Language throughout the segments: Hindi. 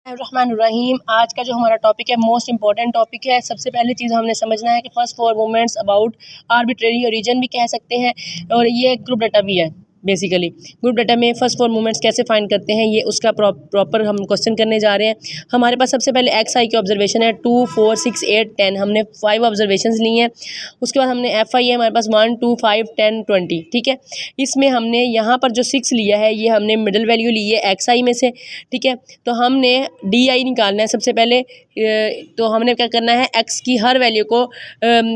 रहीम। आज का जो हमारा टॉपिक है मोस्ट इंपॉर्टेंट टॉपिक है। सबसे पहले चीज़ हमने समझना है कि first four movements about arbitrary origin भी कह सकते हैं और ये ग्रुप डाटा भी है। बेसिकली ग्रुप डाटा में फर्स्ट फोर मूवमेंट्स कैसे फाइंड करते हैं ये उसका प्रॉपर हम क्वेश्चन करने जा रहे हैं। हमारे पास सबसे पहले एक्स आई की ऑब्जर्वेशन है 2, 4, 6, 8, 10। हमने 5 ऑब्जर्वेशन ली हैं। उसके बाद हमने एफ आई है हमारे पास 1, 2, 5, 10, 20। ठीक है, इसमें हमने यहाँ पर जो 6 लिया है ये हमने मिडल वैल्यू ली है एक्स आई में से। ठीक है, तो हमने डी आई निकालना है सबसे पहले। तो हमने क्या करना है, एक्स की हर वैल्यू को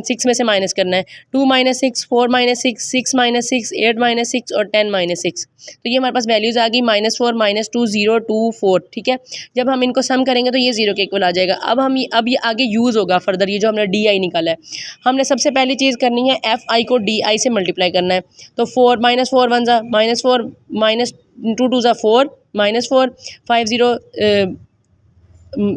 6 में से माइनस करना है। 2 - 6, 4 - 6, 6 - 6, 8 - 6 और 10 - 6। तो ये हमारे पास वैल्यूज़ आ गई -4, -2, 0, 2, 4। ठीक है, जब हम इनको सम करेंगे तो ये 0 के इक्वल आ जाएगा। अब ये आगे यूज़ होगा फर्दर, ये जो हमने डी आई निकाला है। हमने सबसे पहली चीज़ करनी है एफ आई को डी आई से मल्टीप्लाई करना है। तो 4 - 4 1 ज़ा -4 -2 2 ज़ा 4 -4 5 0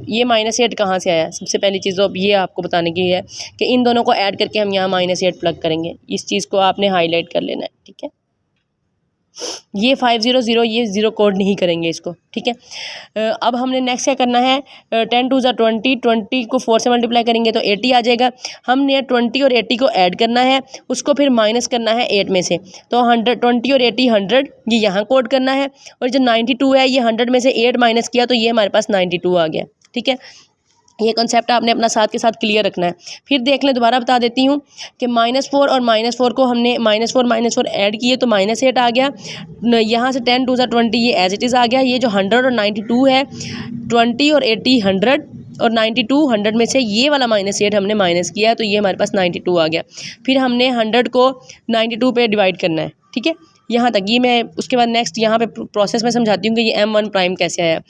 ये -8 कहाँ से आया। सबसे पहली चीज़ तो अब ये आपको बताने की है कि इन दोनों को ऐड करके हम यहाँ -8 प्लग करेंगे। इस चीज़ को आपने हाईलाइट कर लेना है। ठीक है, ये 500 ये 0 कोड नहीं करेंगे इसको। ठीक है, अब हमने नेक्स्ट क्या करना है, 10 2 ज़ा 20, 20 को 4 से मल्टीप्लाई करेंगे तो 80 आ जाएगा। हमने 20 और 80 को ऐड करना है, उसको फिर माइनस करना है 8 में से। तो 20 और 80 100 ये यहाँ कोड करना है, और जो 92 है ये 100 में से 8 माइनस किया तो ये हमारे पास 92 आ गया। ठीक है, ये कॉन्सेप्ट आपने अपना साथ के साथ क्लियर रखना है। फिर देख लें, दोबारा बता देती हूँ कि -4 और -4 को हमने -4 ऐड किए तो -8 आ गया। यहाँ से 10 2 ज़ा 20 ये एज इट इज़ आ गया। ये जो 100 और 92 है, 20 और 80 100 और 92 100 में से ये वाला -8 हमने माइनस किया तो ये हमारे पास 92 आ गया। फिर हमने 100 को 92 पे डिवाइड करना है। ठीक है, यहाँ तक ये मैं उसके बाद नेक्स्ट यहाँ पे प्रोसेस में समझाती हूँ कि ये M1 प्राइम कैसे आया।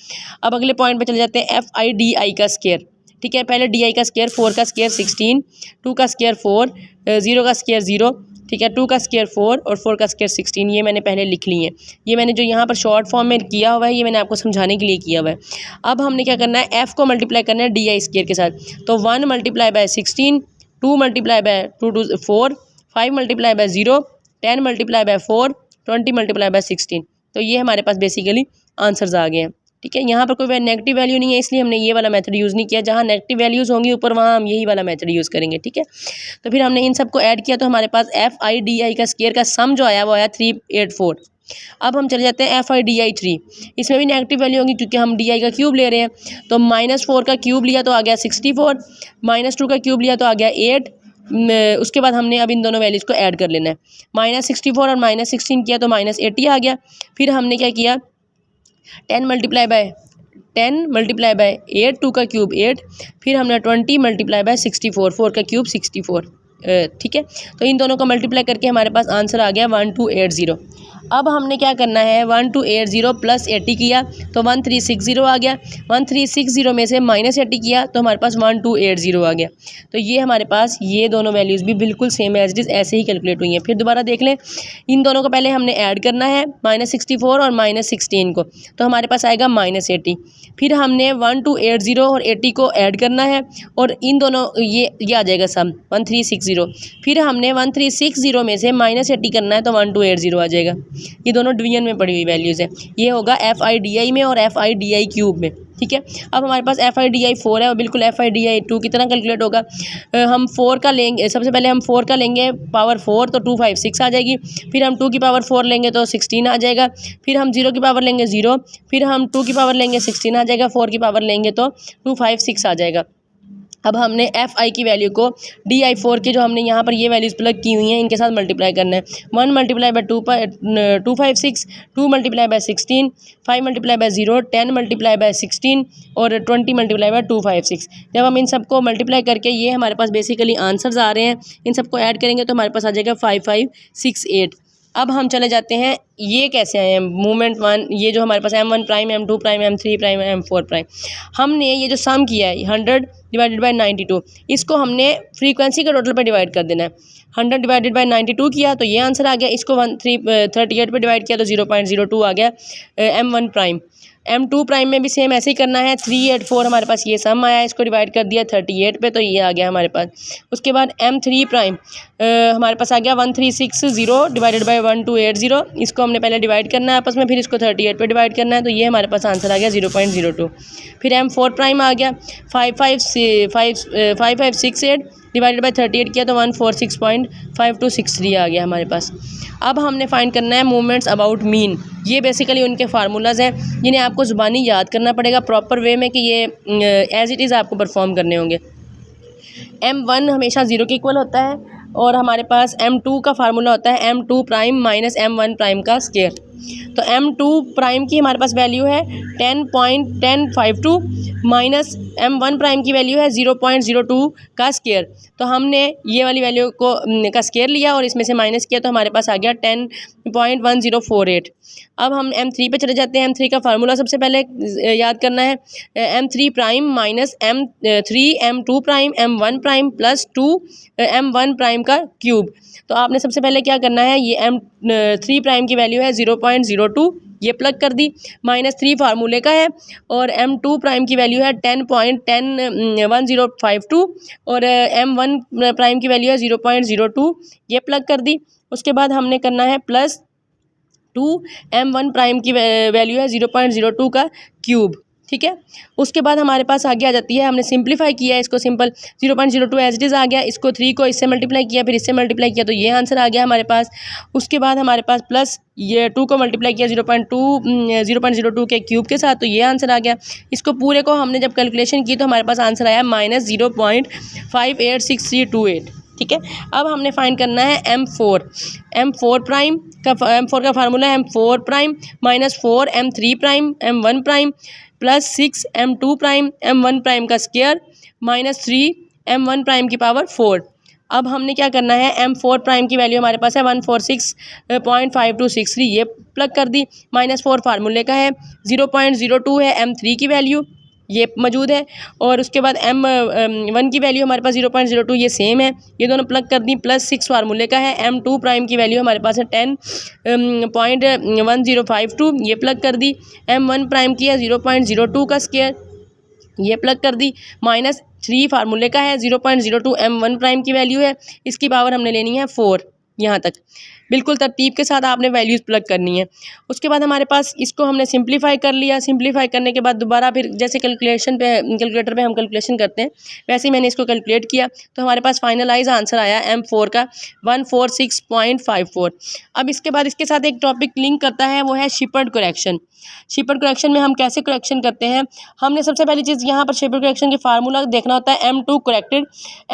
अब अगले पॉइंट पे चले जाते हैं, एफ आई डी आई का स्क्वायर। ठीक है, पहले डी आई का स्क्वायर, 4 का स्क्वायर 16, 2 का स्क्वायर 4, 0 का स्क्वायर 0। ठीक है, 2 का स्क्वायर 4 और 4 का स्क्वायर 16। ये मैंने पहले लिख ली है। ये मैंने जो यहाँ पर शॉर्ट फॉर्म में किया हुआ है ये मैंने आपको समझाने के लिए किया हुआ है। अब हमने क्या करना है, एफ़ को मल्टीप्लाई करना है डी आई स्क्वायर के साथ। तो 1 × 16, 2 × 2 2 4, 5 × 0, 10 × 4, 20 × 16। तो ये हमारे पास बेसिकली आंसर्स आ गए हैं। ठीक है, यहाँ पर कोई नेगेटिव वैल्यू नहीं है इसलिए हमने ये वाला मेथड यूज़ नहीं किया। जहाँ नेगेटिव वैल्यूज़ होंगी ऊपर वहाँ हम यही वाला मेथड यूज़ करेंगे। ठीक है, तो फिर हमने इन सबको ऐड किया तो हमारे पास एफ आई डी आई का स्क्वायर का सम जो आया वो आया 384। अब हम चले जाते हैं एफ आई डी आई 3। इसमें भी नेगेटिव वैल्यू होंगी क्योंकि हम डी आई का क्यूब ले रहे हैं। तो -4 का क्यूब लिया तो आ गया 64, -2 का क्यूब लिया तो आ गया 8। उसके बाद हमने अब इन दोनों वैल्यूज़ को ऐड कर लेना है। -64 और -16 किया तो -80 आ गया। फिर हमने क्या किया, 10 × 8, 2 का क्यूब 8। फिर हमने 20 × 64, 4 का क्यूब 64। ठीक है, तो इन दोनों को मल्टीप्लाई करके हमारे पास आंसर आ गया 1280। अब हमने क्या करना है, 1280 + 80 किया तो 1360 आ गया। 1360 में से -80 किया तो हमारे पास 1280 आ गया। तो ये हमारे पास ये दोनों वैल्यूज़ भी बिल्कुल सेम एज इट इज़ ऐसे ही कैलकुलेट हुई हैं। फिर दोबारा देख लें, इन दोनों को पहले हमने ऐड करना है -64 और -16 को, तो हमारे पास आएगा -80। फिर हमने 1280 और 80 को ऐड करना है और इन दोनों ये आ जाएगा सम 1360। फिर हमने 1360 में से -80 करना है तो 1280 आ जाएगा। ये दोनों डिवीजन में पड़ी हुई वैल्यूज़ है। ये होगा एफ आई डी आई में और F I D I cube में। ठीक है, अब हमारे पास एफ आई डी आई 4 है और बिल्कुल एफ आई डी आई 2 की तरह कैलकुलेट होगा। हम 4 का लेंगे, सबसे पहले हम 4 का लेंगे पावर 4 तो 256 आ जाएगी। फिर हम 2 की पावर 4 लेंगे तो 16 आ जाएगा। फिर हम 0 की पावर लेंगे 0। फिर हम 2 की पावर लेंगे 16 आ जाएगा। 4 की पावर लेंगे तो 256 आ जाएगा। अब हमने एफ आई की वैल्यू को डी आई 4 के जो हमने यहाँ पर ये वैल्यूज़ प्लग की हुई हैं इनके साथ मल्टीप्लाई करना है। 1 × 256, 2 × 16, 5 × 0, 10 × 16 और 20 × 256। जब हम इन सबको मल्टीप्लाई करके ये हमारे पास बेसिकली आंसर्स आ रहे हैं, इन सबको ऐड करेंगे तो हमारे पास आ जाएगा 5568। अब हम चले जाते हैं, ये कैसे आए हैं मूवमेंट 1। ये जो हमारे पास M1 prime, M2 prime, M3 prime, M4 prime, हमने ये जो सम किया है 100 / 92, इसको हमने फ्रीक्वेंसी के टोटल पे डिवाइड कर देना है। 100 / 92 किया तो ये आंसर आ गया। इसको 138 पे डिवाइड किया तो 0.02 आ गया M1 प्राइम। M2 प्राइम में भी सेम ऐसे ही करना है। 384 हमारे पास ये सम आया, इसको डिवाइड कर दिया 38 पे, तो ये आ गया हमारे पास। उसके बाद M3 प्राइम हमारे पास आ गया 1360 डिवाइडेड बाई 1280। इसको हमने पहले डिवाइड करना है आपस में, फिर इसको 38 पे डिवाइड करना है, तो ये हमारे पास आंसर आ गया 0.02। फिर M4 प्राइम आ गया 5568 डिवाइडेड बाई 38 किया तो 146.5263 आ गया हमारे पास। अब हमने फाइंड करना है मूवमेंट्स अबाउट मीन। ये बेसिकली उनके फार्मूलाज हैं जिन्हें आपको ज़ुबानी याद करना पड़ेगा प्रॉपर वे में कि ये एज इट इज़ आपको परफॉर्म करने होंगे। M1 हमेशा 0 के इक्वल होता है और हमारे पास M2 का फार्मूला होता है M2 prime minus M1 prime का स्क्वायर। तो M2 प्राइम की हमारे पास वैल्यू है 10.1052 माइनस M1 प्राइम की वैल्यू है 0.02 का स्क्वायर। तो हमने ये वाली वैल्यू को का स्क्वायर लिया और इसमें से माइनस किया तो हमारे पास आ गया 10.1048। अब हम M3 पे चले जाते हैं। M3 का फार्मूला सबसे पहले याद करना है M3 prime minus M3 M2 prime M1 prime plus 2 M1 prime का क्यूब। तो आपने सबसे पहले क्या करना है, ये M3 प्राइम की वैल्यू है 0.02, ये प्लग कर दी, -3 फार्मूले का है, और M2 प्राइम की वैल्यू है 10.1052 और M1 प्राइम की वैल्यू है 0.02, ये प्लग कर दी। उसके बाद हमने करना है +2 M1 प्राइम की वैल्यू है 0.02 का क्यूब, ठीक है। उसके बाद हमारे पास आगे आ जाती है, हमने सिंप्लीफाई किया है इसको, सिंपल 0.02 एज इट इज़ आ गया, इसको 3 को इससे मल्टीप्लाई किया, फिर इससे मल्टीप्लाई किया तो ये आंसर आ गया हमारे पास। उसके बाद हमारे पास प्लस ये 2 को मल्टीप्लाई किया 0.02 के क्यूब के साथ, तो ये आंसर आ गया। इसको पूरे को हमने जब कैलकुलेशन की तो हमारे पास आंसर आया -0.586328, ठीक है। अब हमने फाइंड करना है M4 प्राइम का M4 का फार्मूला है M4 prime -4 M3 prime M1 prime plus 6 M2 prime M1 prime का स्क्वायर -3 M1 प्राइम की पावर 4। अब हमने क्या करना है, M4 प्राइम की वैल्यू हमारे पास है 146.5263, ये प्लग कर दी, -4 फार्मूले का है, 0.02 है M3 की वैल्यू, ये मौजूद है, और उसके बाद M1 की वैल्यू हमारे पास 0.02, ये सेम है, ये दोनों प्लग कर दी, +6 फार्मूले का है। M2 प्राइम की वैल्यू हमारे पास है 10.1052, ये प्लग कर दी। M1 प्राइम की है 0.02 का स्क्वायर, ये प्लग कर दी, -3 फार्मूले का है, 0.02 M1 प्राइम की वैल्यू है, इसकी पावर हमने लेनी है 4। यहाँ तक बिल्कुल तरतीब के साथ आपने वैल्यूज़ प्लग करनी है। उसके बाद हमारे पास इसको हमने सिंप्लीफाई कर लिया, सिंप्लीफाई करने के बाद दोबारा फिर जैसे कैलकुलेटर पे हम कैलकुलेशन करते हैं वैसे ही मैंने इसको कैलकुलेट किया, तो हमारे पास फाइनलाइज आंसर आया M4 का 146.54। अब इसके बाद इसके साथ एक टॉपिक लिंक करता है, वो है शिपर्ड करेक्शन। शिपर्ड करेक्शन में हम कैसे करेक्शन करते हैं, हमने सबसे पहली चीज़ यहाँ पर शिपर्ड करेक्शन के फार्मूला देखना होता है M2 करेक्टेड।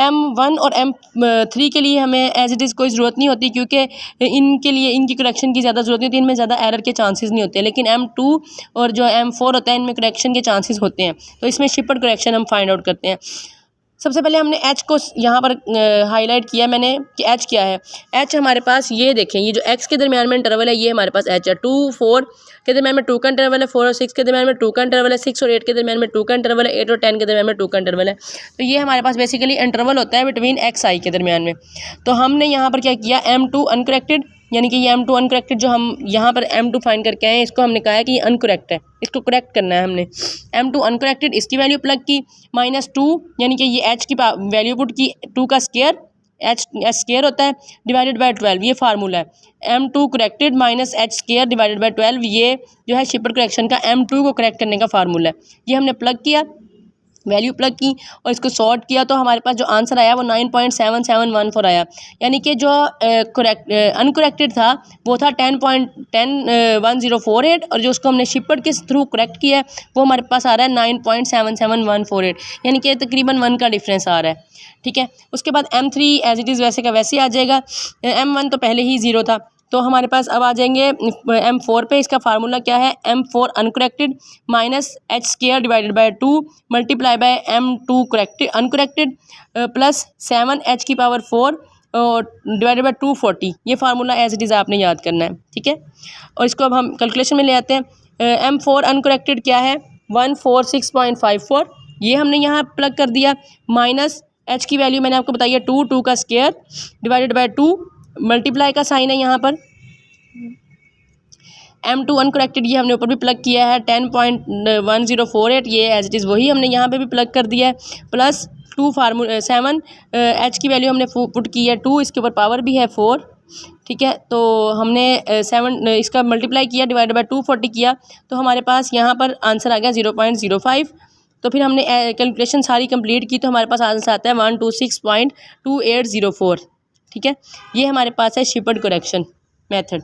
M1 और M3 के लिए हमें एज इट इज़ कोई ज़रूरत नहीं होती, क्योंकि इनके लिए इनकी करेक्शन की ज़्यादा ज़रूरत नहीं होती, इनमें ज़्यादा एरर के चांसेस नहीं होते। लेकिन M2 और जो M4 होता है इनमें करेक्शन के चांसेस होते हैं, तो इसमें शिपर्ड करेक्शन हम फाइंड आउट करते हैं। सबसे पहले हमने H को यहाँ पर हाईलाइट किया मैंने कि H क्या है। H हमारे पास ये देखें, ये जो X के दरमियान में इंटरवल है ये हमारे पास H है। 2 4 के दरमियान में 2 का इंटरवल है, 4 और 6 के दरमियान में 2 का इंटरवल है, 6 और 8 के दरमियान में 2 का इंटरवल है, 8 और 10 के दरमियान में 2 का इंटरवल है। तो ये हमारे पास बेसिकली इंटरवल होता है बिटवीन X I के दरमियान में। तो हमने यहाँ पर क्या किया, M2 अनकरेक्टेड, यानी कि ये M2 अनकरेक्टेड जो हम यहाँ पर M2 फाइंड करके आए हैं, इसको हमने कहा है कि ये अनकरेक्ट है, इसको करेक्ट करना है हमने। M2 अनकरेक्टेड, इसकी वैल्यू प्लग की, -2 यानी कि ये H की वैल्यू पुट की, 2 का स्क्वायर, H स्क्वायर होता है, डिवाइडेड बाय 12, ये फार्मूला है। M2 corrected -H square divided by 12, ये जो है शिपर्ड करेक्शन का M2 को करेक्ट करने का फार्मूला है। ये हमने प्लग किया, वैल्यू प्लग की और इसको सॉर्ट किया, तो हमारे पास जो आंसर आया वो 9.7714 आया। यानी कि जो अनकरेक्टेड था वो था 10.1048, और जो उसको हमने शिपर्ड के थ्रू करेक्ट किया है वो हमारे पास आ रहा है 9.77148, यानी कि तकरीबन 1 का डिफरेंस आ रहा है, ठीक है। उसके बाद M3 एज इट इज़ वैसे का वैसे आ जाएगा। M1 तो पहले ही 0 था, तो हमारे पास अब आ जाएंगे M4 पे। इसका फार्मूला क्या है, M4 uncorrected -H square divided by 2 multiply by M2 corrected uncorrected plus 7H की पावर 4 डिवाइडेड बाय 240, ये फार्मूला एज इट इज़ आपने याद करना है, ठीक है। और इसको अब हम कैलकुलेशन में ले आते हैं। M4 अनकरेक्टेड क्या है, 146.54, ये हमने यहाँ प्लग कर दिया, -H की वैल्यू मैंने आपको बताई है 2 का स्क्वायर डिवाइडेड बाय 2, मल्टीप्लाई का साइन है यहाँ पर, M2 अनकरेक्टेड ये हमने ऊपर भी प्लग किया है 10.1048, ये एज इट इज़ वही हमने यहाँ पे भी प्लग कर दिया है, प्लस 7 H की वैल्यू हमने पुट की है 2, इसके ऊपर पावर भी है 4, ठीक है। तो हमने 7 इसका मल्टीप्लाई किया डिवाइडेड बाय 240 किया, तो हमारे पास यहाँ पर आंसर आ गया 0.05। तो फिर हमने कैलकुलेशन सारी कंप्लीट की, तो हमारे पास आंसर आता है 126.2804, ठीक है। ये हमारे पास है शिपर्ड करेक्शन मेथड।